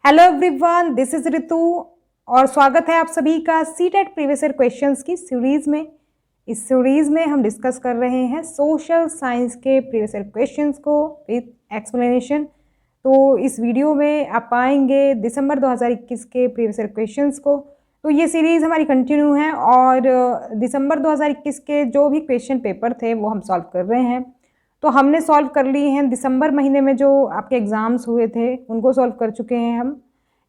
Hello everyone, this is ऋतु और स्वागत है आप सभी का सीटेट प्रीवियस ईयर क्वेश्चंस की सीरीज में। इस सीरीज में हम डिस्कस कर रहे हैं सोशल साइंस के प्रीवियस ईयर क्वेश्चंस को विद एक्सप्लेनेशन। तो इस वीडियो में आप पाएंगे दिसंबर 2021 के प्रीवियस ईयर क्वेश्चंस को। तो ये सीरीज हमारी कंटिन्यू है और दिसंबर 2021 के जो भी क्वेश्चन पेपर थे वो हम सॉल्व कर रहे हैं। तो हमने सॉल्व कर लिए हैं दिसंबर महीने में जो आपके एग्ज़ाम्स हुए थे उनको सॉल्व कर चुके हैं हम।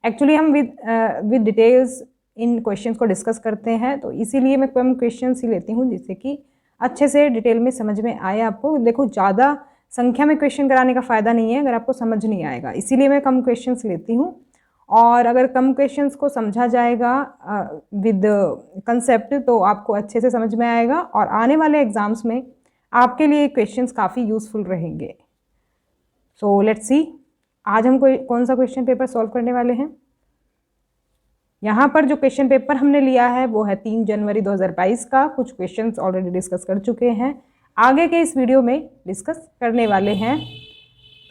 एक्चुअली हम विद डिटेल्स इन क्वेश्चंस को डिस्कस करते हैं, तो इसीलिए मैं कम क्वेश्चंस ही लेती हूँ जिससे कि अच्छे से डिटेल में समझ में आए आपको। देखो, ज़्यादा संख्या में क्वेश्चन कराने का फ़ायदा नहीं है अगर आपको समझ नहीं आएगा, इसीलिए मैं कम क्वेश्चंस लेती हूँ। और अगर कम क्वेश्चंस को समझा जाएगा विद कंसेप्ट तो आपको अच्छे से समझ में आएगा और आने वाले एग्ज़ाम्स में आपके लिए क्वेश्चंस काफ़ी यूज़फुल रहेंगे। सो लेट्स सी, आज हम कौन सा क्वेश्चन पेपर सॉल्व करने वाले हैं। यहाँ पर जो क्वेश्चन पेपर हमने लिया है वो है 3 जनवरी 2022 का। कुछ क्वेश्चंस ऑलरेडी डिस्कस कर चुके हैं, आगे के इस वीडियो में डिस्कस करने वाले हैं।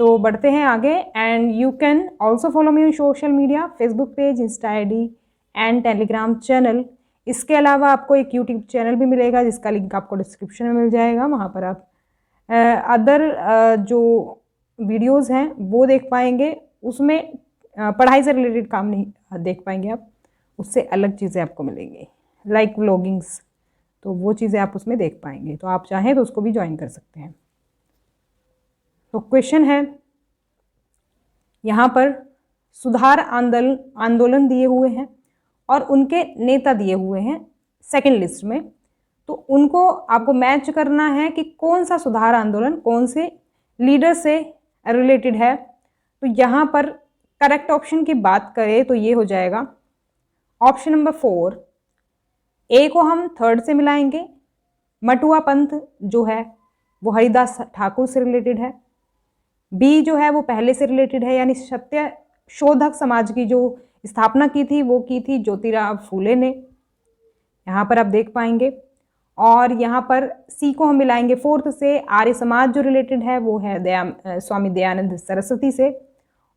तो बढ़ते हैं आगे। And you can also follow me on social media, Facebook page, Insta ID and Telegram channel. इसके अलावा आपको एक यूट्यूब चैनल भी मिलेगा जिसका लिंक आपको डिस्क्रिप्शन में मिल जाएगा। वहाँ पर आप अदर जो वीडियोस हैं वो देख पाएंगे। उसमें पढ़ाई से रिलेटेड काम नहीं देख पाएंगे आप, उससे अलग चीज़ें आपको मिलेंगी लाइक व्लॉगिंग्स, तो वो चीज़ें आप उसमें देख पाएंगे। तो आप चाहें तो उसको भी ज्वाइन कर सकते हैं। तो क्वेश्चन है यहाँ पर, सुधार आंदोलन दिए हुए हैं और उनके नेता दिए हुए हैं सेकंड लिस्ट में। तो उनको आपको मैच करना है कि कौन सा सुधार आंदोलन कौन से लीडर से रिलेटेड है। तो यहाँ पर करेक्ट ऑप्शन की बात करें तो ये हो जाएगा ऑप्शन नंबर 4। ए को हम थर्ड से मिलाएंगे, मटुआ पंथ जो है वो हरिदास ठाकुर से रिलेटेड है। बी जो है वो पहले से रिलेटेड है, यानी सत्य शोधक समाज की जो स्थापना की थी वो की थी ज्योतिराव फूले ने, यहाँ पर आप देख पाएंगे। और यहाँ पर सी को हम मिलाएंगे फोर्थ से, आर्य समाज जो रिलेटेड है वो है स्वामी दयानंद सरस्वती से।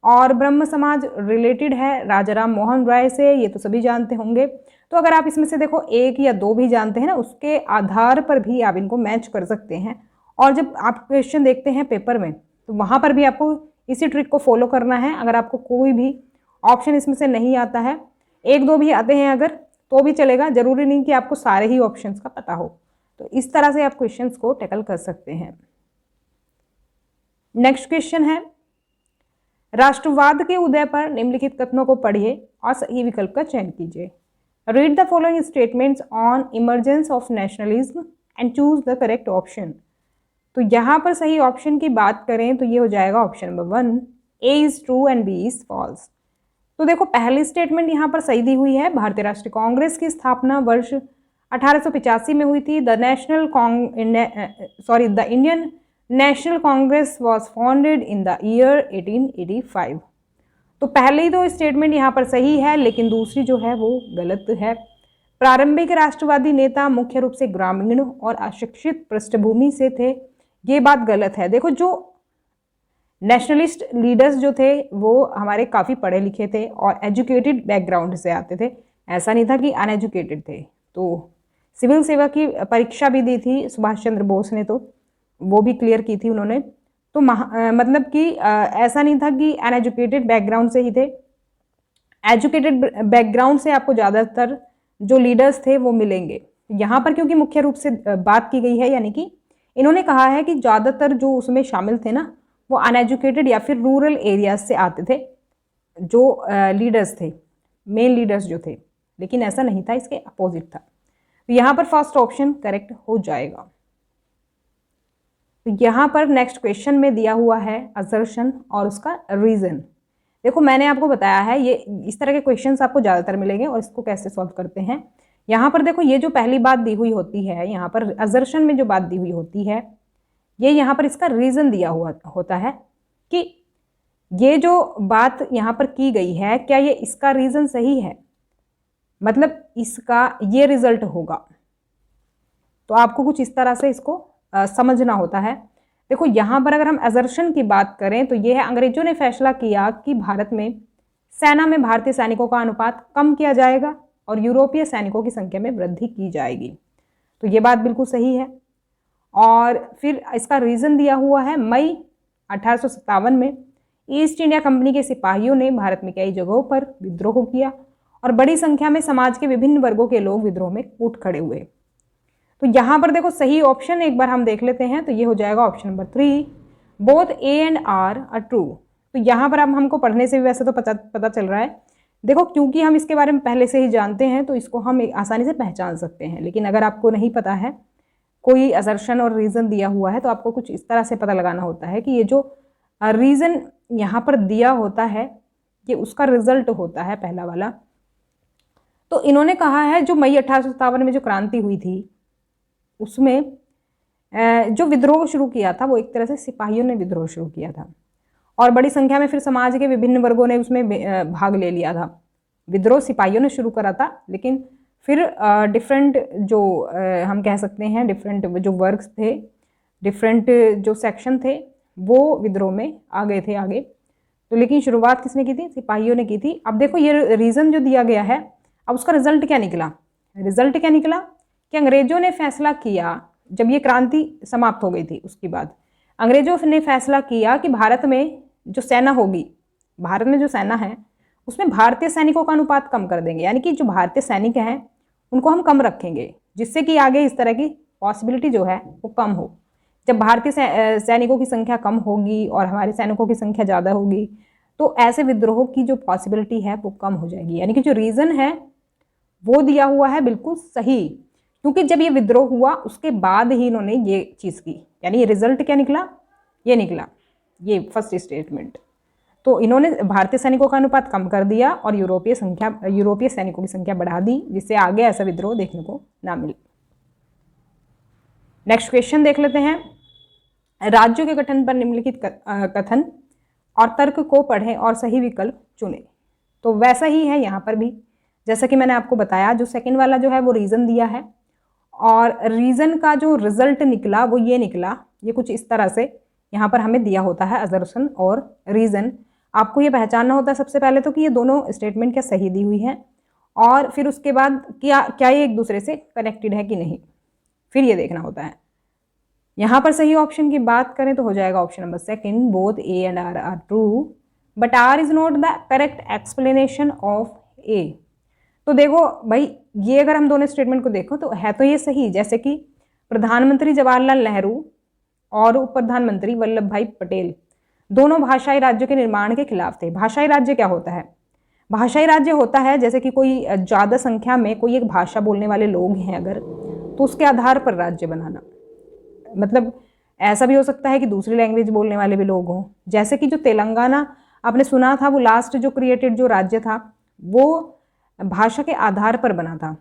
और ब्रह्म समाज रिलेटेड है राजा राम मोहन राय से, ये तो सभी जानते होंगे। तो अगर आप इसमें से देखो एक या दो भी जानते हैं ना, उसके आधार पर भी आप इनको मैच कर सकते हैं। और जब आप क्वेश्चन देखते हैं पेपर में तो वहाँ पर भी आपको इसी ट्रिक को फॉलो करना है। अगर आपको कोई भी ऑप्शन इसमें से नहीं आता है, एक दो भी आते हैं अगर, तो भी चलेगा, जरूरी नहीं कि आपको सारे ही ऑप्शंस का पता हो। तो इस तरह से आप क्वेश्चंस को टैकल कर सकते हैं। नेक्स्ट क्वेश्चन है, राष्ट्रवाद के उदय पर निम्नलिखित कथनों को पढ़िए और सही विकल्प का चयन कीजिए। Read the following statements on emergence of nationalism and choose the correct option. तो यहाँ पर सही ऑप्शन की बात करें तो ये हो जाएगा option number 1, A is true and B is false. तो देखो, पहली स्टेटमेंट यहाँ पर सही दी हुई है। भारतीय राष्ट्रीय कांग्रेस की स्थापना वर्ष 1885 में हुई थी। The Indian national Congress was founded in the year 1885। तो पहली तो स्टेटमेंट यहाँ पर सही है, लेकिन दूसरी जो है वो गलत है। प्रारंभिक राष्ट्रवादी नेता मुख्य रूप से ग्रामीण और अशिक्षित पृष्ठभूमि से थे, ये बात गलत है। देखो, जो नेशनलिस्ट लीडर्स जो थे वो हमारे काफ़ी पढ़े लिखे थे और एजुकेटेड बैकग्राउंड से आते थे, ऐसा नहीं था कि अनएजुकेटेड थे। तो सिविल सेवा की परीक्षा भी दी थी सुभाष चंद्र बोस ने, तो वो भी क्लियर की थी उन्होंने। तो मतलब कि ऐसा नहीं था कि अनएजुकेटेड बैकग्राउंड से ही थे। एजुकेटेड बैकग्राउंड से आपको ज़्यादातर जो लीडर्स थे वो मिलेंगे। यहाँ पर क्योंकि मुख्य रूप से बात की गई है, यानी कि इन्होंने कहा है कि ज़्यादातर जो उसमें शामिल थे ना वो अनएजुकेटेड या फिर रूरल एरियाज से आते थे जो लीडर्स थे, मेन लीडर्स जो थे। लेकिन ऐसा नहीं था, इसके अपोजिट था। तो यहाँ पर फर्स्ट ऑप्शन करेक्ट हो जाएगा। तो यहाँ पर नेक्स्ट क्वेश्चन में दिया हुआ है असर्शन और उसका रीजन। देखो, मैंने आपको बताया है ये इस तरह के क्वेश्चंस आपको ज़्यादातर मिलेंगे और इसको कैसे सॉल्व करते हैं। यहाँ पर देखो, ये जो पहली बात दी हुई होती है, यहाँ पर असर्शन में जो बात दी हुई होती है, ये यहाँ पर इसका रीज़न दिया हुआ होता है कि ये जो बात यहाँ पर की गई है, क्या ये इसका रीज़न सही है, मतलब इसका ये रिजल्ट होगा। तो आपको कुछ इस तरह से इसको समझना होता है। देखो, यहाँ पर अगर हम असर्शन की बात करें तो ये है, अंग्रेजों ने फैसला किया कि भारत में सेना में भारतीय सैनिकों का अनुपात कम किया जाएगा और यूरोपीय सैनिकों की संख्या में वृद्धि की जाएगी। तो ये बात बिल्कुल सही है। और फिर इसका रीज़न दिया हुआ है, मई 1857 में ईस्ट इंडिया कंपनी के सिपाहियों ने भारत में कई जगहों पर विद्रोह किया और बड़ी संख्या में समाज के विभिन्न वर्गों के लोग विद्रोह में कूद खड़े हुए। तो यहाँ पर देखो सही ऑप्शन एक बार हम देख लेते हैं, तो ये हो जाएगा option number 3, both A and R are true. तो यहाँ पर अब हमको पढ़ने से भी वैसे तो पता चल रहा है, देखो क्योंकि हम इसके बारे में पहले से ही जानते हैं तो इसको हम आसानी से पहचान सकते हैं। लेकिन अगर आपको नहीं पता है, कोई असर्शन और रीज़न दिया हुआ है, तो आपको कुछ इस तरह से पता लगाना होता है कि ये जो रीज़न यहाँ पर दिया होता है ये उसका रिजल्ट होता है पहला वाला। तो इन्होंने कहा है जो मई 1857 में जो क्रांति हुई थी उसमें जो विद्रोह शुरू किया था वो एक तरह से सिपाहियों ने विद्रोह शुरू किया था और बड़ी संख्या में फिर समाज के विभिन्न वर्गों ने उसमें भाग ले लिया था। विद्रोह सिपाहियों ने शुरू करा था, लेकिन फिर डिफरेंट जो हम कह सकते हैं डिफरेंट जो वर्ग्स थे, डिफरेंट जो सेक्शन थे, वो विद्रोह में आ गए थे आगे। तो लेकिन शुरुआत किसने की थी? सिपाहियों ने की थी। अब देखो ये रीज़न जो दिया गया है, अब उसका रिजल्ट क्या निकला? रिजल्ट क्या निकला कि अंग्रेजों ने फैसला किया, जब ये क्रांति समाप्त हो गई थी उसके बाद अंग्रेजों ने फैसला किया कि भारत में जो सेना होगी, भारत में जो सेना है उसमें भारतीय सैनिकों का अनुपात कम कर देंगे, यानी कि जो भारतीय सैनिक हैं उनको हम कम रखेंगे, जिससे कि आगे इस तरह की पॉसिबिलिटी जो है वो कम हो। जब भारतीय सैनिकों की संख्या कम होगी और हमारे सैनिकों की संख्या ज़्यादा होगी तो ऐसे विद्रोह की जो पॉसिबिलिटी है वो कम हो जाएगी। यानी कि जो रीज़न है वो दिया हुआ है बिल्कुल सही, क्योंकि जब ये विद्रोह हुआ उसके बाद ही इन्होंने ये चीज़ की। यानी ये रिजल्ट क्या निकला? ये निकला, ये फर्स्ट स्टेटमेंट। तो इन्होंने भारतीय सैनिकों का अनुपात कम कर दिया और यूरोपीय सैनिकों की संख्या बढ़ा दी, जिससे आगे ऐसा विद्रोह देखने को ना मिले। नेक्स्ट क्वेश्चन देख लेते हैं। राज्यों के गठन पर निम्नलिखित कथन और तर्क को पढ़ें और सही विकल्प चुनें। तो वैसा ही है यहाँ पर भी, जैसा कि मैंने आपको बताया, जो सेकंड वाला जो है वो रीज़न दिया है और रीज़न का जो रिजल्ट निकला वो ये निकला। ये कुछ इस तरह से यहाँ पर हमें दिया होता है असर्शन और रीज़न। आपको ये पहचानना होता है सबसे पहले तो कि ये दोनों स्टेटमेंट क्या सही दी हुई है और फिर उसके बाद क्या ये एक दूसरे से कनेक्टेड है कि नहीं, फिर ये देखना होता है। यहाँ पर सही ऑप्शन की बात करें तो हो जाएगा option number second, both A and R are true but R is not the correct explanation of A. तो देखो भाई, ये अगर हम दोनों स्टेटमेंट को देखो तो है तो ये सही, जैसे कि प्रधानमंत्री जवाहरलाल नेहरू और उप प्रधानमंत्री वल्लभ भाई पटेल दोनों भाषाई राज्यों के निर्माण के खिलाफ थे। भाषाई राज्य क्या होता है? भाषाई राज्य होता है जैसे कि कोई ज़्यादा संख्या में कोई एक भाषा बोलने वाले लोग हैं अगर, तो उसके आधार पर राज्य बनाना। मतलब ऐसा भी हो सकता है कि दूसरी लैंग्वेज बोलने वाले भी लोग हों, जैसे कि जो तेलंगाना आपने सुना था, वो लास्ट जो क्रिएटेड जो राज्य था वो भाषा के आधार पर बना था।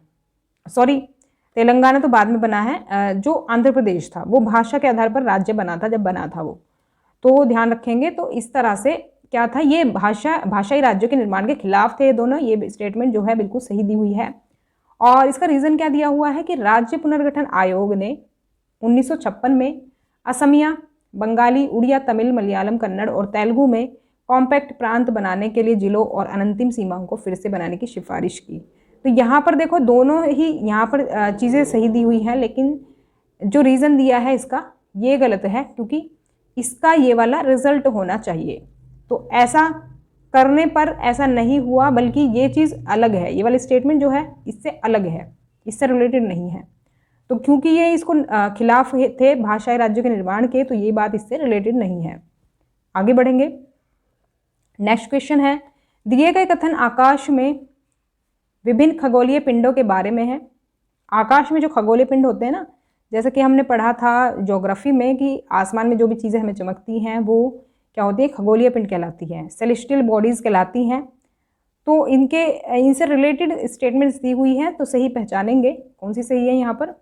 सॉरी, तेलंगाना तो बाद में बना है, जो आंध्र प्रदेश था वो भाषा के आधार पर राज्य बना था जब बना था वो, तो ध्यान रखेंगे। तो इस तरह से क्या था, ये भाषाई राज्यों के निर्माण के खिलाफ थे दोनों। ये स्टेटमेंट जो है बिल्कुल सही दी हुई है। और इसका रीज़न क्या दिया हुआ है कि राज्य पुनर्गठन आयोग ने 1956 में असमिया, बंगाली, उड़िया, तमिल, मलयालम, कन्नड़ और तेलुगु में कॉम्पैक्ट प्रांत बनाने के लिए जिलों और अनंतिम सीमाओं को फिर से बनाने की सिफारिश की। तो यहाँ पर देखो दोनों ही यहाँ पर चीज़ें सही दी हुई हैं, लेकिन जो रीज़न दिया है इसका ये गलत है, क्योंकि इसका ये वाला रिजल्ट होना चाहिए। तो ऐसा करने पर ऐसा नहीं हुआ, बल्कि ये चीज़ अलग है, ये वाली स्टेटमेंट जो है इससे अलग है, इससे रिलेटेड नहीं है। तो क्योंकि ये इसको खिलाफ थे भाषाई राज्यों के निर्माण के, तो ये बात इससे रिलेटेड नहीं है। आगे बढ़ेंगे। नेक्स्ट क्वेश्चन है, दिए गए कथन आकाश में विभिन्न खगोलीय पिंडों के बारे में है। आकाश में जो खगोलीय पिंड होते हैं ना, जैसे कि हमने पढ़ा था ज्योग्राफी में कि आसमान में जो भी चीज़ें हमें चमकती हैं वो क्या होती है? खगोलीय पिंड कहलाती हैं, सेलेस्टियल बॉडीज़ कहलाती हैं। तो इनसे रिलेटेड स्टेटमेंट्स दी हुई हैं, तो सही पहचानेंगे कौन सी सही है। यहाँ पर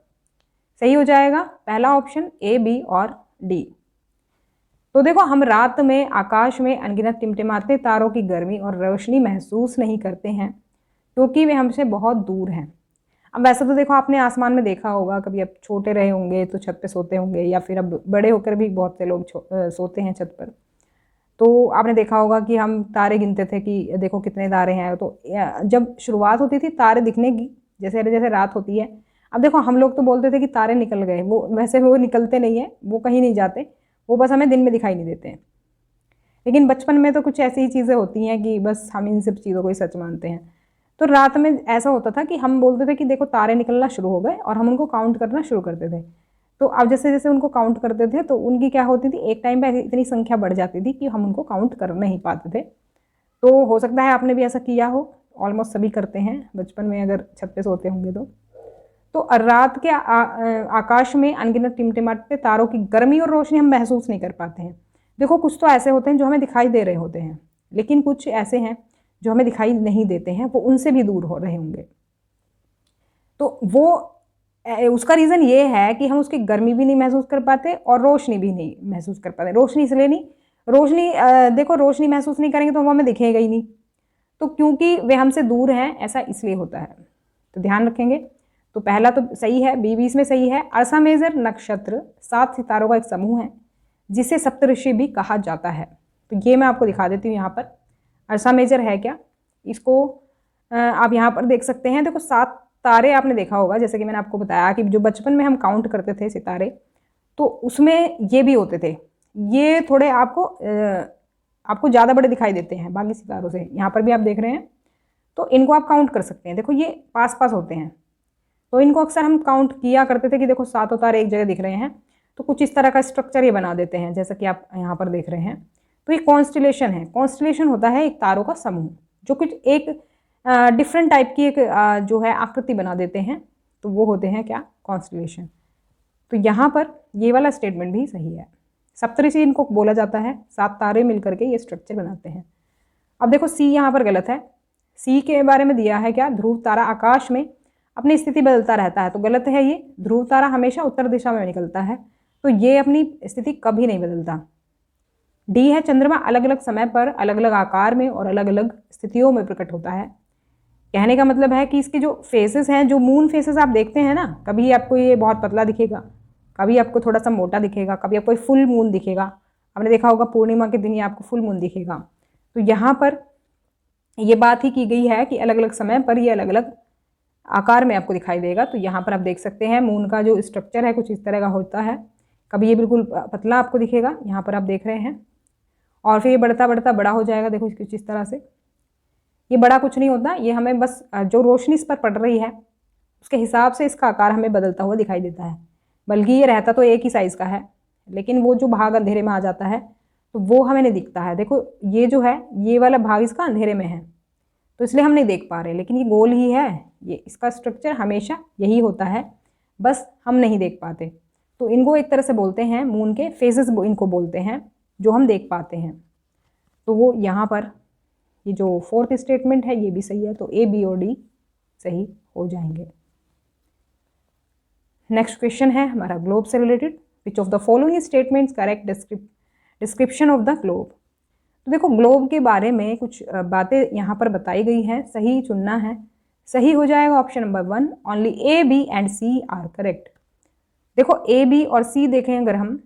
सही हो जाएगा पहला ऑप्शन ए, बी और डी। तो देखो, हम रात में आकाश में अनगिनत टिमटिमाते तारों की गर्मी और रोशनी महसूस नहीं करते हैं क्योंकि वे हमसे बहुत दूर हैं। अब वैसे तो देखो आपने आसमान में देखा होगा, कभी अब छोटे रहे होंगे तो छत पे सोते होंगे, या फिर अब बड़े होकर भी बहुत से लोग सोते हैं छत पर। तो आपने देखा होगा कि हम तारे गिनते थे कि देखो कितने तारे हैं। तो जब शुरुआत होती थी तारे दिखने की, जैसे जैसे रात होती है, अब देखो हम लोग तो बोलते थे कि तारे निकल गए, वो वैसे वो निकलते नहीं है, वो कहीं नहीं जाते, वो बस हमें दिन में दिखाई नहीं देते हैं। लेकिन बचपन में तो कुछ ऐसी ही चीज़ें होती हैं कि बस हम इन सब चीज़ों को ही सच मानते हैं। तो रात में ऐसा होता था कि हम बोलते थे कि देखो तारे निकलना शुरू हो गए, और हम उनको काउंट करना शुरू करते थे। तो अब जैसे जैसे उनको काउंट करते थे तो उनकी क्या होती थी, एक टाइम पे इतनी संख्या बढ़ जाती थी कि हम उनको काउंट कर नहीं पाते थे। तो हो सकता है आपने भी ऐसा किया हो, ऑलमोस्ट सभी करते हैं बचपन में, अगर छत पे सोते होंगे तो रात के आकाश में अनगिनत टिमटिमाते तारों की गर्मी और रोशनी हम महसूस नहीं कर पाते हैं। देखो कुछ तो ऐसे होते हैं जो हमें दिखाई दे रहे होते हैं, लेकिन कुछ ऐसे हैं जो हमें दिखाई नहीं देते हैं, वो उनसे भी दूर हो रहे होंगे। तो वो उसका रीज़न ये है कि हम उसकी गर्मी भी नहीं महसूस कर पाते और रोशनी भी नहीं महसूस कर पाते। रोशनी इसलिए नहीं, रोशनी देखो रोशनी महसूस नहीं करेंगे तो वो हमें दिखेगा ही नहीं, तो क्योंकि वे हमसे दूर हैं, ऐसा इसलिए होता है। तो ध्यान रखेंगे। तो पहला तो सही है, बी भी इसमें सही है। अर्सा मेजर नक्षत्र 7 सितारों का एक समूह है जिसे सप्तऋषि भी कहा जाता है। तो ये मैं आपको दिखा देती हूँ यहाँ पर अर्सा मेजर है क्या, इसको आप यहाँ पर देख सकते हैं। देखो 7 तारे आपने देखा होगा, जैसे कि मैंने आपको बताया कि जो बचपन में हम काउंट करते थे सितारे, तो उसमें ये भी होते थे। ये थोड़े आपको ज़्यादा बड़े दिखाई देते हैं बाकी सितारों से। यहाँ पर भी आप देख रहे हैं, तो इनको आप काउंट कर सकते हैं। देखो ये पास पास होते हैं, तो इनको अक्सर हम काउंट किया करते थे कि देखो 7 तारे एक जगह दिख रहे हैं, तो कुछ इस तरह का स्ट्रक्चर ये बना देते हैं, जैसा कि आप यहाँ पर देख रहे हैं। तो ये कॉन्स्टिलेशन है। कॉन्स्टिलेशन होता है एक तारों का समूह जो कुछ एक डिफरेंट टाइप की एक जो है आकृति बना देते हैं, तो वो होते हैं क्या, कॉन्स्टिलेशन। तो यहाँ पर ये वाला स्टेटमेंट भी सही है। सप्तऋषि इनको बोला जाता है, 7 तारे मिलकर के ये स्ट्रक्चर बनाते हैं। अब देखो सी यहाँ पर गलत है। सी के बारे में दिया है क्या, ध्रुव तारा आकाश में अपनी स्थिति बदलता रहता है, तो गलत है ये। ध्रुव तारा हमेशा उत्तर दिशा में निकलता है, तो ये अपनी स्थिति कभी नहीं बदलता। डी है, चंद्रमा अलग अलग समय पर अलग अलग आकार में और अलग अलग स्थितियों में प्रकट होता है। कहने का मतलब है कि इसके जो फेसेस हैं, जो मून फेसेस आप देखते हैं ना, कभी आपको ये बहुत पतला दिखेगा, कभी आपको थोड़ा सा मोटा दिखेगा, कभी आपको फुल मून दिखेगा। आपने देखा होगा पूर्णिमा के दिन ही आपको फुल मून दिखेगा। तो यहाँ पर ये बात ही की गई है कि अलग अलग समय पर ये अलग अलग आकार में आपको दिखाई देगा। तो यहाँ पर आप देख सकते हैं मून का जो स्ट्रक्चर है कुछ इस तरह का होता है। कभी ये बिल्कुल पतला आपको दिखेगा, यहाँ पर आप देख रहे हैं, और फिर ये बढ़ता बढ़ता बड़ा हो जाएगा। देखो कुछ इस तरह से। ये बड़ा कुछ नहीं होता, ये हमें बस जो रोशनी इस पर पड़ रही है उसके हिसाब से इसका आकार हमें बदलता हुआ दिखाई देता है। बल्कि ये रहता तो एक ही साइज़ का है, लेकिन वो जो भाग अंधेरे में आ जाता है तो वो हमें नहीं दिखता है। देखो ये जो है, ये वाला भाग इसका अंधेरे में है, तो इसलिए हम नहीं देख पा रहे, लेकिन ये गोल ही है। ये इसका स्ट्रक्चर हमेशा यही होता है, बस हम नहीं देख पाते। तो इनको एक तरह से बोलते हैं मून के फेजेस, इनको बोलते हैं जो हम देख पाते हैं। तो वो यहाँ पर ये जो 4th स्टेटमेंट है ये भी सही है, तो ए, बी और डी सही हो जाएंगे। नेक्स्ट क्वेश्चन है हमारा ग्लोब से related. Which of the following statements correct description of the globe. तो देखो ग्लोब के बारे में कुछ बातें यहाँ पर बताई गई हैं, सही चुनना है। सही हो जाएगा option number 1, only A, B and C are correct. देखो ए, बी और सी देखें अगर हम,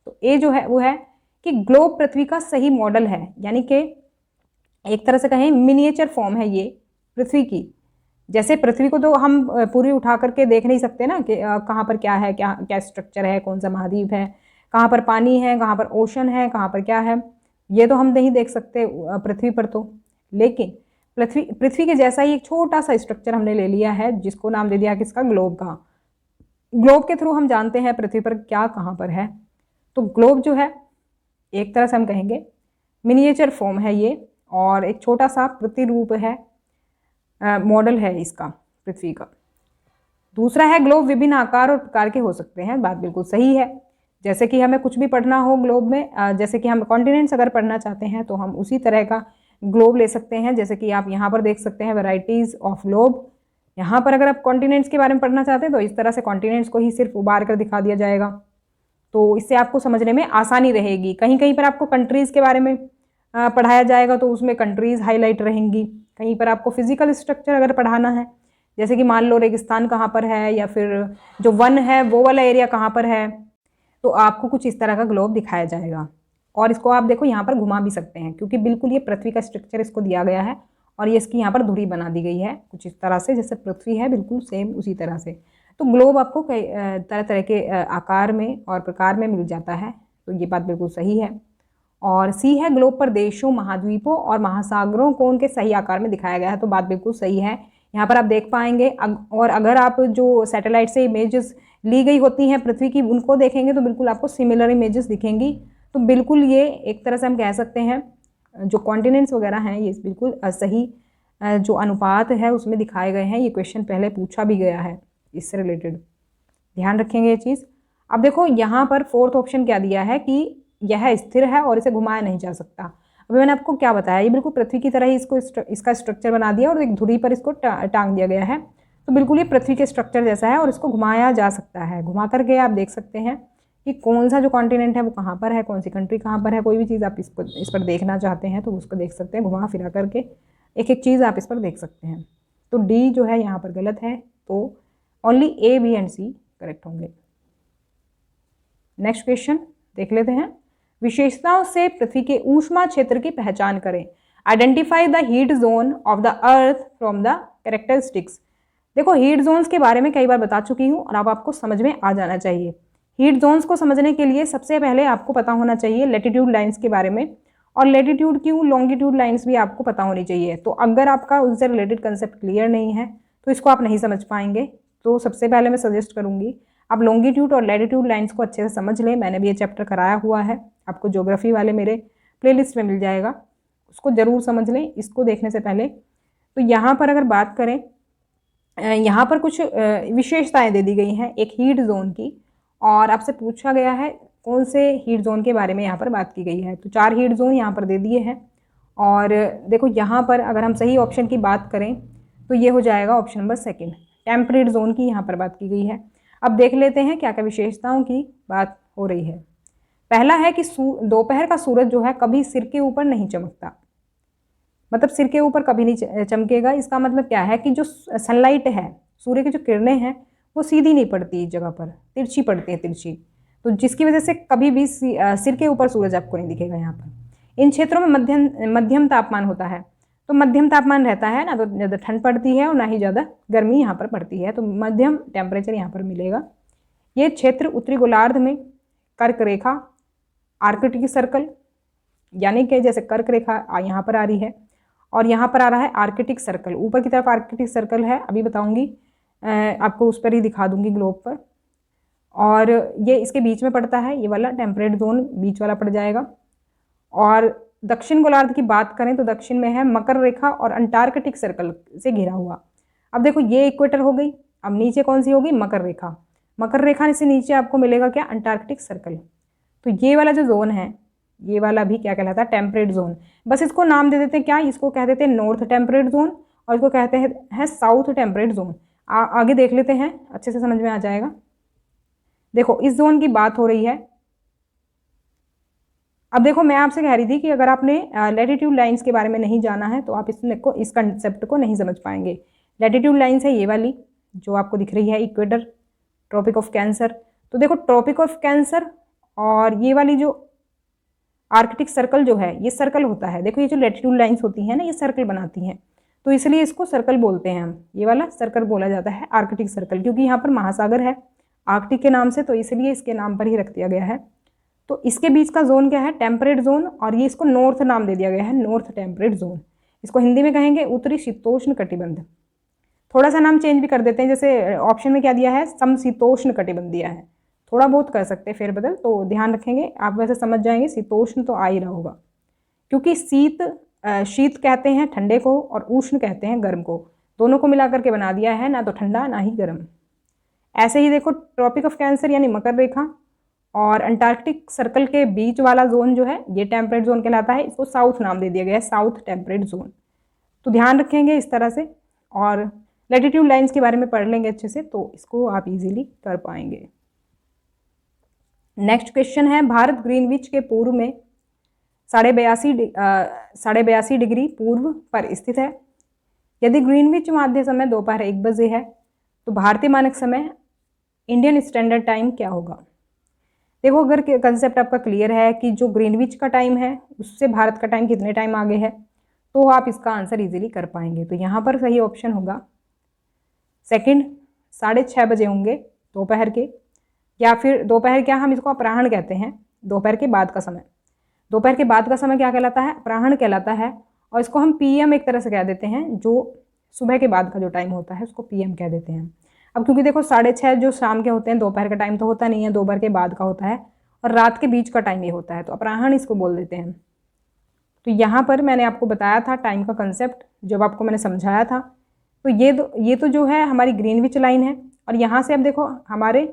तो ए जो है वो है कि ग्लोब पृथ्वी का सही मॉडल है, यानी कि एक तरह से कहें मिनिएचर फॉर्म है ये पृथ्वी की। जैसे पृथ्वी को तो हम पूरी उठा करके देख नहीं सकते ना कि कहाँ पर क्या है, क्या क्या स्ट्रक्चर है, कौन सा महाद्वीप है, कहाँ पर पानी है, कहाँ पर ओशन है, कहाँ पर क्या है, ये तो हम नहीं देख सकते पृथ्वी पर तो। लेकिन पृथ्वी के जैसा ही एक छोटा सा स्ट्रक्चर हमने ले लिया है जिसको नाम दे दिया किसका, ग्लोब का। ग्लोब के थ्रू हम जानते हैं पृथ्वी पर क्या कहाँ पर है। तो ग्लोब जो है एक तरह से हम कहेंगे मिनिएचर फॉर्म है ये, और एक छोटा सा प्रतिरूप है, मॉडल है इसका पृथ्वी का। दूसरा है ग्लोब विभिन्न आकार और प्रकार के हो सकते हैं, बात बिल्कुल सही है। जैसे कि हमें कुछ भी पढ़ना हो ग्लोब में, जैसे कि हम कॉन्टिनेंट्स अगर पढ़ना चाहते हैं तो हम उसी तरह का ग्लोब ले सकते हैं। जैसे कि आप यहाँ पर देख सकते हैं वैरायटीज़ ऑफ ग्लोब। यहाँ पर अगर आप कॉन्टिनेंट्स के बारे में पढ़ना चाहते हैं तो इस तरह से कॉन्टिनेंट्स को ही सिर्फ उबार कर दिखा दिया जाएगा, तो इससे आपको समझने में आसानी रहेगी। कहीं कहीं पर आपको कंट्रीज़ के बारे में पढ़ाया जाएगा तो उसमें कंट्रीज़ हाईलाइट रहेंगी। कहीं पर आपको फिजिकल स्ट्रक्चर अगर पढ़ाना है, जैसे कि मान लो रेगिस्तान कहाँ पर है या फिर जो वन है वो वाला एरिया कहाँ पर है, तो आपको कुछ इस तरह का ग्लोब दिखाया जाएगा। और इसको आप देखो यहाँ पर घुमा भी सकते हैं, क्योंकि बिल्कुल ये पृथ्वी का स्ट्रक्चर इसको दिया गया है और ये इसकी यहाँ पर धुरी बना दी गई है कुछ इस तरह से, जैसे पृथ्वी है बिल्कुल सेम उसी तरह से। तो ग्लोब आपको कई तरह तरह के आकार में और प्रकार में मिल जाता है, तो ये बात बिल्कुल सही है। और सी है, ग्लोब पर देशों, महाद्वीपों और महासागरों को उनके सही आकार में दिखाया गया है, तो बात बिल्कुल सही है। यहाँ पर आप देख पाएंगे, और अगर आप जो सैटेलाइट से इमेजेस ली गई होती हैं पृथ्वी की, उनको देखेंगे तो बिल्कुल आपको सिमिलर इमेजेस दिखेंगी। तो बिल्कुल ये एक तरह से हम कह सकते हैं जो कॉन्टिनेंट्स वगैरह हैं ये बिल्कुल सही जो अनुपात है उसमें दिखाए गए हैं। ये क्वेश्चन पहले पूछा भी गया है इससे रिलेटेड, ध्यान रखेंगे ये चीज़। अब देखो यहाँ पर फोर्थ ऑप्शन क्या दिया है कि यह स्थिर है और इसे घुमाया नहीं जा सकता। अभी मैंने आपको क्या बताया, ये बिल्कुल पृथ्वी की तरह ही इसका स्ट्रक्चर बना दिया और एक धुरी पर इसको टांग दिया गया है। तो बिल्कुल ये पृथ्वी के स्ट्रक्चर जैसा है और इसको घुमाया जा सकता है। घुमा करके आप देख सकते हैं कि कौन सा जो कॉन्टिनेंट है वो कहाँ पर है, कौन सी कंट्री कहाँ पर है। कोई भी चीज़ आप इस पर देखना चाहते हैं तो उसको देख सकते हैं, घुमा फिरा करके एक एक चीज़ आप इस पर देख सकते हैं। तो डी जो है यहाँ पर गलत है, तो only A, B and C correct होंगे। नेक्स्ट क्वेश्चन देख लेते हैं। विशेषताओं से पृथ्वी के ऊष्मा क्षेत्र की पहचान करें। Identify the heat zone of the earth from the characteristics. देखो हीट जोन्स के बारे में कई बार बता चुकी हूँ और अब आपको समझ में आ जाना चाहिए। हीट जोन्स को समझने के लिए सबसे पहले आपको पता होना चाहिए लैटिट्यूड लाइन्स के बारे में, और लैटिट्यूड क्यों लॉन्गिट्यूड लाइन्स भी आपको पता होनी चाहिए। तो अगर आपका उनसे रिलेटेड कंसेप्ट क्लियर नहीं है तो इसको आप नहीं समझ पाएंगे। तो सबसे पहले मैं सजेस्ट करूँगी आप लॉन्गिट्यूड और लैटिट्यूड लाइन्स को अच्छे से समझ लें। मैंने भी ये चैप्टर कराया हुआ है, आपको ज्योग्राफी वाले मेरे प्लेलिस्ट में मिल जाएगा, उसको ज़रूर समझ लें इसको देखने से पहले। तो यहाँ पर अगर बात करें, यहाँ पर कुछ विशेषताएं दे दी गई हैं एक हीट जोन की, और आपसे पूछा गया है कौन से हीट जोन के बारे में यहाँ पर बात की गई है। तो 4 हीट जोन यहाँ पर दे दिए हैं। और देखो यहाँ पर अगर हम सही ऑप्शन की बात करें तो ये हो जाएगा option number second, temperate zone की यहाँ पर बात की गई है। अब देख लेते हैं क्या क्या विशेषताओं की बात हो रही है। पहला है कि दोपहर का सूरज जो है कभी सिर के ऊपर नहीं चमकता, मतलब सिर के ऊपर कभी नहीं चमकेगा। इसका मतलब क्या है कि जो सनलाइट है, सूर्य की जो किरणें हैं वो सीधी नहीं पड़ती इस जगह पर, तिरछी पड़ती है, तिरछी। तो जिसकी वजह से कभी भी सिर के ऊपर सूरज आपको नहीं दिखेगा यहाँ पर। इन क्षेत्रों में मध्यम तापमान होता है, तो मध्यम तापमान रहता है, ना तो ज़्यादा ठंड पड़ती है और ना ही ज़्यादा गर्मी यहाँ पर पड़ती है, तो मध्यम टेम्परेचर यहाँ पर मिलेगा। ये क्षेत्र उत्तरी गोलार्ध में कर्क रेखा, आर्कटिक सर्कल, यानी कि जैसे कर्क रेखा यहाँ पर आ रही है और यहाँ पर आ रहा है आर्कटिक सर्कल, ऊपर की तरफ आर्कटिक सर्कल है, अभी बताऊँगी आपको, उस पर ही दिखा दूँगी ग्लोब पर। और ये इसके बीच में पड़ता है, ये वाला टेम्परेट जोन बीच वाला पड़ जाएगा। और दक्षिण गोलार्ध की बात करें तो दक्षिण में है मकर रेखा और अंटार्कटिक सर्कल से घिरा हुआ। अब देखो ये इक्वेटर हो गई, अब नीचे कौन सी होगी, मकर रेखा। मकर रेखा से नीचे आपको मिलेगा क्या, अंटार्कटिक सर्कल। तो ये वाला जो जोन है, ये वाला भी क्या कहलाता है, टेम्परेट जोन। बस इसको नाम दे देते हैं क्या, इसको कह देते हैं नॉर्थ टेम्परेट जोन और इसको कहते हैं साउथ टेम्परेट जोन। आगे देख लेते हैं, अच्छे से समझ में आ जाएगा। देखो इस जोन की बात हो रही है। अब देखो मैं आपसे कह रही थी कि अगर आपने लैटिट्यूड लाइंस के बारे में नहीं जाना है तो आप इस कंसेप्ट को नहीं समझ पाएंगे। लैटिट्यूड लाइंस है ये वाली जो आपको दिख रही है, इक्वेटर, ट्रॉपिक ऑफ कैंसर। तो देखो ट्रॉपिक ऑफ कैंसर और ये वाली जो आर्कटिक सर्कल जो है, ये सर्कल होता है। देखो ये जो लैटिट्यूड लाइंस होती हैं ना, ये सर्कल बनाती हैं, तो इसलिए इसको सर्कल बोलते हैं हम। ये वाला सर्कल बोला जाता है आर्कटिक सर्कल, क्योंकि यहाँ पर महासागर है आर्कटिक के नाम से, तो इसलिए इसके नाम पर ही रख दिया गया है। तो इसके बीच का जोन क्या है, टेम्परेट जोन, और ये इसको नॉर्थ नाम दे दिया गया है, नॉर्थ टेम्परेट जोन। इसको हिंदी में कहेंगे उत्तरी शीतोष्ण कटिबंध। थोड़ा सा नाम चेंज भी कर देते हैं, जैसे ऑप्शन में क्या दिया है, समशीतोष्ण कटिबंध दिया है, थोड़ा बहुत कर सकते हैं फेरबदल, तो ध्यान रखेंगे आप, वैसे समझ जाएंगे। शीतोष्ण तो आ ही रहा होगा, क्योंकि शीत कहते हैं ठंडे को और उष्ण कहते हैं गर्म को, दोनों को मिला करके बना दिया है, ना तो ठंडा ना ही गर्म। ऐसे ही देखो ट्रॉपिक ऑफ कैंसर यानी मकर रेखा और अंटार्कटिक सर्कल के बीच वाला जोन जो है ये टेम्परेट जोन कहलाता है, इसको साउथ नाम दे दिया गया है, साउथ टेम्परेट जोन। तो ध्यान रखेंगे इस तरह से, और लैटिट्यूड लाइंस के बारे में पढ़ लेंगे अच्छे से तो इसको आप इजीली कर पाएंगे। नेक्स्ट क्वेश्चन है, भारत ग्रीनविच के पूर्व में 82.5 डिग्री पूर्व पर स्थित है। यदि ग्रीनविच माध्य समय दोपहर 1 बजे है तो भारतीय मानक समय इंडियन स्टैंडर्ड टाइम क्या होगा। देखो अगर कंसेप्ट आपका क्लियर है कि जो ग्रीनविच का टाइम है उससे भारत का टाइम कितने टाइम आगे है, तो आप इसका आंसर इजीली कर पाएंगे। तो यहाँ पर सही ऑप्शन होगा सेकंड, 6:30 बजे होंगे दोपहर के, या फिर दोपहर क्या हम इसको अपराह्न कहते हैं, दोपहर के बाद का समय। दोपहर के बाद का समय क्या कहलाता है? अपराह्न कहलाता है। और इसको हम पीएम एक तरह से कह देते हैं, जो सुबह के बाद का जो टाइम होता है उसको पीएम कह देते हैं। अब क्योंकि देखो 6:30 जो शाम के होते हैं, दोपहर का टाइम तो होता नहीं है, दोपहर के बाद का होता है और रात के बीच का टाइम ये होता है, तो अपराह्न इसको बोल देते हैं। तो यहाँ पर मैंने आपको बताया था टाइम का कंसेप्ट, जब आपको मैंने समझाया था। तो ये तो जो है हमारी ग्रीनविच लाइन है। और यहाँ से अब देखो हमारे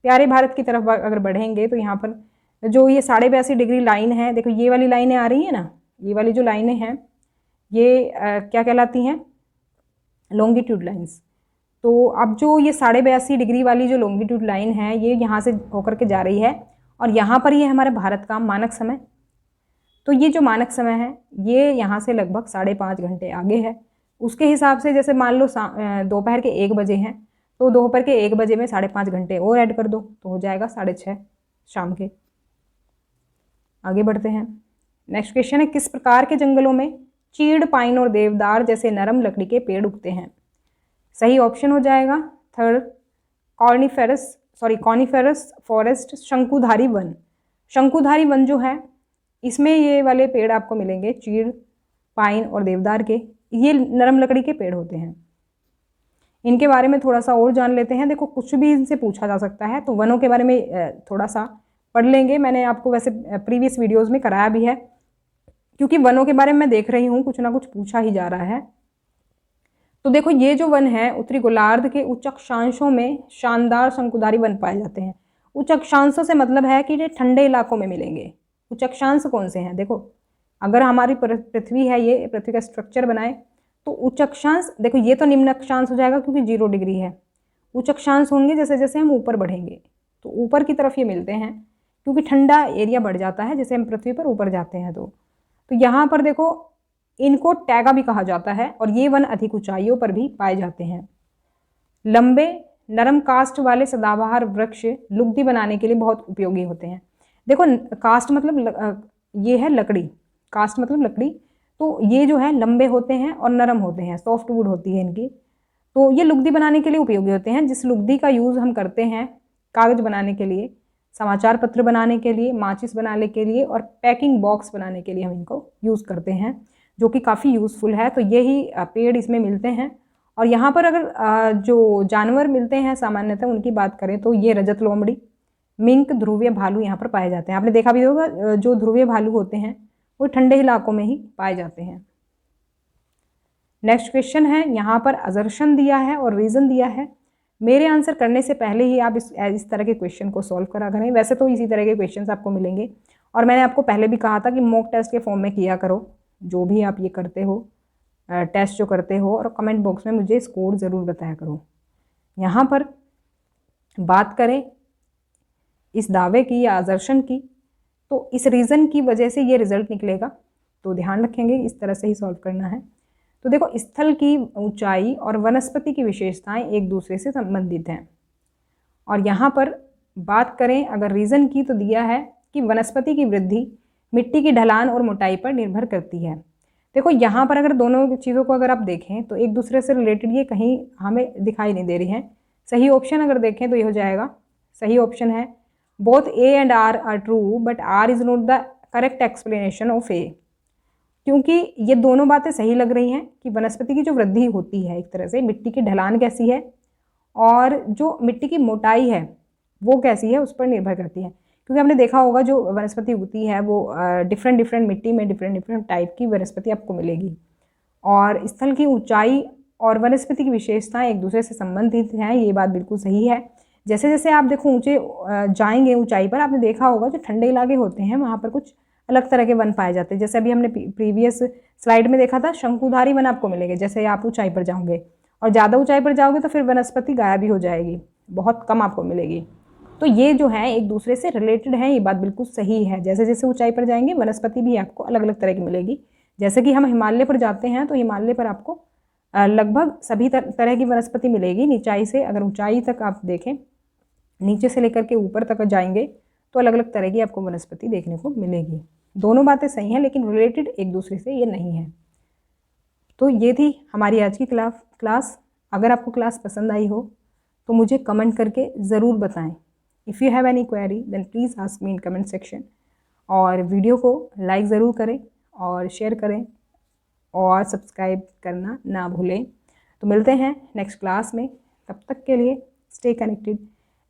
प्यारे भारत की तरफ अगर बढ़ेंगे तो यहाँ पर जो ये 82.5 डिग्री लाइन है, देखो ये वाली लाइनें आ रही हैं ना, ये वाली जो लाइनें हैं ये क्या कहलाती हैं? Longitude lines. तो अब जो ये 82.5 डिग्री वाली जो लॉन्गिट्यूड लाइन है ये यहाँ से होकर के जा रही है और यहाँ पर ये हमारे भारत का मानक समय। तो ये जो मानक समय है ये यहाँ से लगभग 5.5 घंटे आगे है। उसके हिसाब से जैसे मान लो दोपहर के 1 बजे हैं, तो दोपहर के 1 बजे में 5.5 घंटे और ऐड कर दो तो हो जाएगा 6:30 शाम के। आगे बढ़ते हैं। नेक्स्ट क्वेश्चन है, किस प्रकार के जंगलों में चीड़, पाइन और देवदार जैसे नरम लकड़ी के पेड़ उगते हैं? सही ऑप्शन हो जाएगा थर्ड, कॉनिफेरस फॉरेस्ट, शंकुधारी वन। शंकुधारी वन जो है इसमें ये वाले पेड़ आपको मिलेंगे, चीड़, पाइन और देवदार के। ये नरम लकड़ी के पेड़ होते हैं। इनके बारे में थोड़ा सा और जान लेते हैं। देखो कुछ भी इनसे पूछा जा सकता है, तो वनों के बारे में थोड़ा सा पढ़ लेंगे। मैंने आपको वैसे प्रीवियस वीडियोस में कराया भी है, क्योंकि वनों के बारे में मैं देख रही हूँ कुछ ना कुछ पूछा ही जा रहा है। तो देखो ये जो वन है उत्तरी गोलार्ध के उच्च अक्षांशों में शानदार शंकुधारी वन पाए जाते हैं। उच्च अक्षांशों से मतलब है कि ये ठंडे इलाकों में मिलेंगे। उच्च अक्षांश कौन से हैं? देखो अगर हमारी पृथ्वी है, ये पृथ्वी का स्ट्रक्चर बनाए, तो उच्च अक्षांश देखो ये तो निम्न अक्षांश हो जाएगा क्योंकि 0 डिग्री है। उच्च अक्षांश होंगे जैसे जैसे हम ऊपर बढ़ेंगे, तो ऊपर की तरफ ये मिलते हैं क्योंकि ठंडा एरिया बढ़ जाता है जैसे हम पृथ्वी पर ऊपर जाते हैं। तो यहाँ पर देखो इनको टैगा भी कहा जाता है और ये वन अधिक ऊंचाइयों पर भी पाए जाते हैं। लंबे नरम कास्ट वाले सदाबहार वृक्ष लुगदी बनाने के लिए बहुत उपयोगी होते हैं। देखो कास्ट मतलब ये है लकड़ी, कास्ट मतलब लकड़ी। तो ये जो है लंबे होते हैं और नरम होते हैं, सॉफ्ट वुड होती है इनकी। तो ये लुगदी बनाने के लिए उपयोगी होते हैं। जिस लुगदी का यूज़ हम करते हैं कागज़ बनाने के लिए, समाचार पत्र बनाने के लिए, माचिस बनाने के लिए और पैकिंग बॉक्स बनाने के लिए हम इनको यूज़ करते हैं, जो कि काफ़ी यूज़फुल है। तो यही पेड़ इसमें मिलते हैं। और यहाँ पर अगर जो जानवर मिलते हैं सामान्यतः उनकी बात करें तो ये रजत लोमड़ी, मिंक, ध्रुवीय भालू यहाँ पर पाए जाते हैं। आपने देखा भी होगा जो ध्रुवीय भालू होते हैं वो ठंडे इलाकों में ही पाए जाते हैं। नेक्स्ट क्वेश्चन है, यहाँ पर असर्शन दिया है और रीज़न दिया है। मेरे आंसर करने से पहले ही आप इस तरह के क्वेश्चन को सॉल्व करा करें। वैसे तो इसी तरह के क्वेश्चंस आपको मिलेंगे और मैंने आपको पहले भी कहा था कि मॉक टेस्ट के फॉर्म में किया करो जो भी आप ये करते हो, टेस्ट जो करते हो, और कमेंट बॉक्स में मुझे स्कोर ज़रूर बताया करो। यहाँ पर बात करें इस दावे की या असर्शन की, तो इस रीज़न की वजह से ये रिजल्ट निकलेगा। तो ध्यान रखेंगे, इस तरह से ही सॉल्व करना है। तो देखो स्थल की ऊंचाई और वनस्पति की विशेषताएं एक दूसरे से संबंधित हैं। और यहाँ पर बात करें अगर रीज़न की, तो दिया है कि वनस्पति की वृद्धि मिट्टी की ढलान और मोटाई पर निर्भर करती है। देखो यहाँ पर अगर दोनों चीज़ों को अगर आप देखें तो एक दूसरे से रिलेटेड ये कहीं हमें दिखाई नहीं दे रही हैं। सही ऑप्शन अगर देखें तो ये हो जाएगा, सही ऑप्शन है both A and R are true but R is not the correct explanation of A. क्योंकि ये दोनों बातें सही लग रही हैं कि वनस्पति की जो वृद्धि होती है एक तरह से, मिट्टी की ढलान कैसी है और जो मिट्टी की मोटाई है वो कैसी है उस पर निर्भर करती है। क्योंकि हमने देखा होगा जो वनस्पति उगती है वो डिफरेंट मिट्टी में डिफरेंट टाइप की वनस्पति आपको मिलेगी। और स्थल की ऊंचाई और वनस्पति की विशेषताएं एक दूसरे से संबंधित हैं, ये बात बिल्कुल सही है। जैसे जैसे आप देखो ऊंचे जाएंगे ऊंचाई पर, आपने देखा होगा जो ठंडे इलाके होते हैं वहाँ पर कुछ अलग तरह के वन पाए जाते हैं। जैसे अभी हमने प्रीवियस स्लाइड में देखा था, शंकुधारी वन आपको मिलेंगे जैसे आप ऊंचाई पर जाओगे, और ज़्यादा ऊंचाई पर जाओगे तो फिर वनस्पति गायब भी हो जाएगी, बहुत कम आपको मिलेगी। तो ये जो है एक दूसरे से रिलेटेड है, ये बात बिल्कुल सही है। जैसे जैसे ऊंचाई पर जाएंगे वनस्पति भी आपको अलग अलग तरह की मिलेगी। जैसे कि हम हिमालय पर जाते हैं तो हिमालय पर आपको लगभग सभी तरह की वनस्पति मिलेगी। नीचाई से अगर ऊंचाई तक आप देखें, नीचे से लेकर के ऊपर तक जाएंगे तो अलग अलग तरह की आपको वनस्पति देखने को मिलेगी। दोनों बातें सही हैं, लेकिन रिलेटेड एक दूसरे से ये नहीं है। तो ये थी हमारी आज की क्लास। अगर आपको क्लास पसंद आई हो तो मुझे कमेंट करके ज़रूर बताएं। If you have any query then please ask me in comment section. और वीडियो को लाइक ज़रूर करें और शेयर करें और सब्सक्राइब करना ना भूलें। तो मिलते हैं नेक्स्ट क्लास में। तब तक के लिए stay connected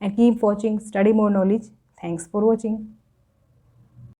and keep watching study more knowledge. Thanks for watching.